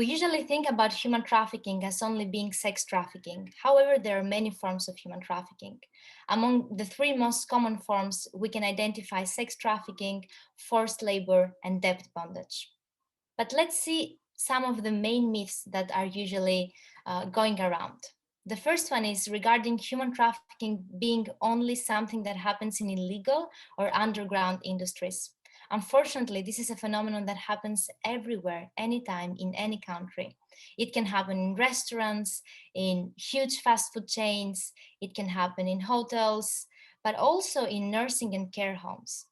We usually think about human trafficking as only being sex trafficking. However, there are many forms of human trafficking. Among the three most common forms, we can identify sex trafficking, forced labor, and debt bondage. But let's see some of the main myths that are usually going around. The first one is regarding human trafficking being only something that happens in illegal or underground industries. Unfortunately, this is a phenomenon that happens everywhere, anytime, in any country. It can happen in restaurants, in huge fast food chains, it can happen in hotels, but also in nursing and care homes.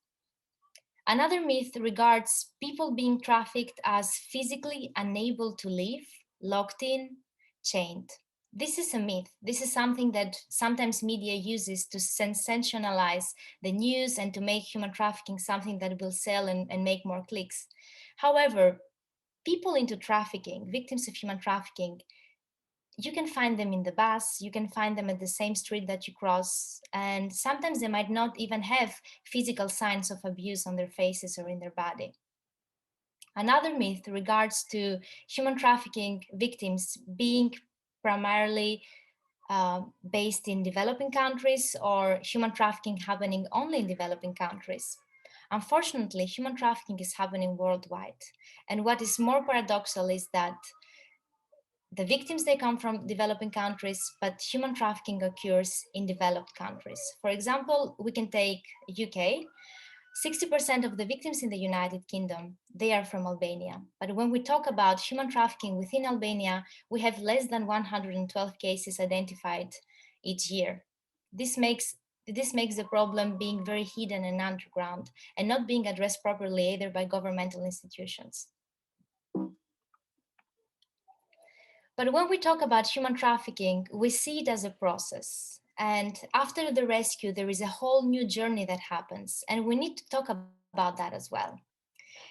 Another myth regards people being trafficked as physically unable to leave, locked in, chained. This is a myth. This is something that sometimes media uses to sensationalize the news and to make human trafficking something that will sell and make more clicks. However, people into trafficking, victims of human trafficking, you can find them in the bus, you can find them at the same street that you cross, and sometimes they might not even have physical signs of abuse on their faces or in their body. Another myth regards to human trafficking victims being primarily based in developing countries or human trafficking happening only in developing countries. Unfortunately, human trafficking is happening worldwide. And what is more paradoxical is that the victims, they come from developing countries, but human trafficking occurs in developed countries. For example, we can take UK. 60% of the victims in the United Kingdom, they are from Albania. But when we talk about human trafficking within Albania, we have less than 112 cases identified each year. This makes the problem being very hidden and underground and not being addressed properly either by governmental institutions. But when we talk about human trafficking, we see it as a process. And after the rescue, there is a whole new journey that happens. And we need to talk about that as well.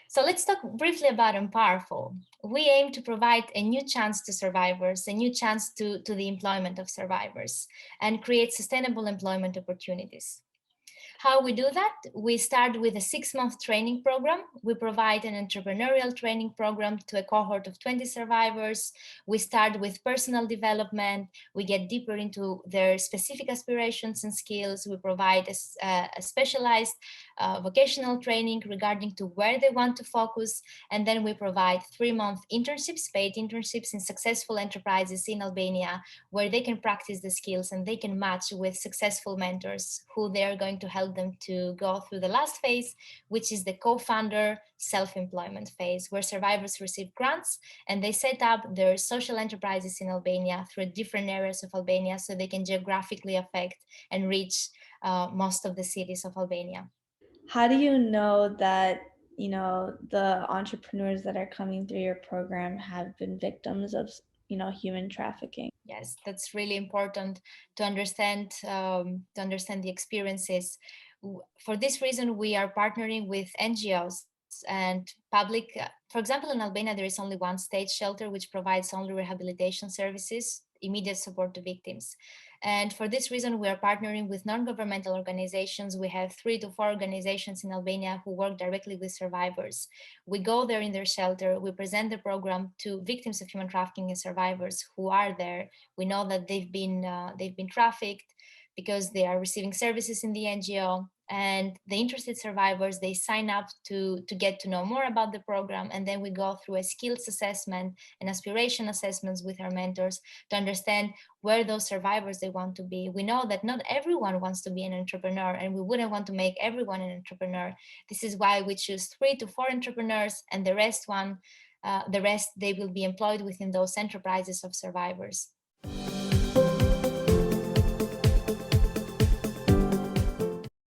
So let's talk briefly about Empowerful. We aim to provide a new chance to survivors, a new chance to the employment of survivors, and create sustainable employment opportunities. How we do that? We start with a 6-month training program. We provide an entrepreneurial training program to a cohort of 20 survivors. We start with personal development. We get deeper into their specific aspirations and skills. We provide a specialized vocational training regarding to where they want to focus. And then we provide 3-month internships, paid internships in successful enterprises in Albania, where they can practice the skills and they can match with successful mentors who they are going to help them to go through the last phase, which is the co-founder self-employment phase, where survivors receive grants and they set up their social enterprises in Albania through different areas of Albania so they can geographically affect and reach most of the cities of Albania. How do you know that, the entrepreneurs that are coming through your program have been victims of, human trafficking? Yes, that's really important to understand the experiences. For this reason, we are partnering with NGOs and public. For example, in Albania, there is only one state shelter which provides only rehabilitation services, immediate support to victims. And for this reason, we are partnering with non-governmental organizations. We have 3 to 4 organizations in Albania who work directly with survivors. We go there in their shelter. We present the program to victims of human trafficking and survivors who are there. We know that they've been trafficked because they are receiving services in the NGO. And the interested survivors, they sign up to get to know more about the program. And then we go through a skills assessment and aspiration assessments with our mentors to understand where those survivors they want to be. We know that not everyone wants to be an entrepreneur, and we wouldn't want to make everyone an entrepreneur. This is why we choose 3 to 4 entrepreneurs, and the rest they will be employed within those enterprises of survivors.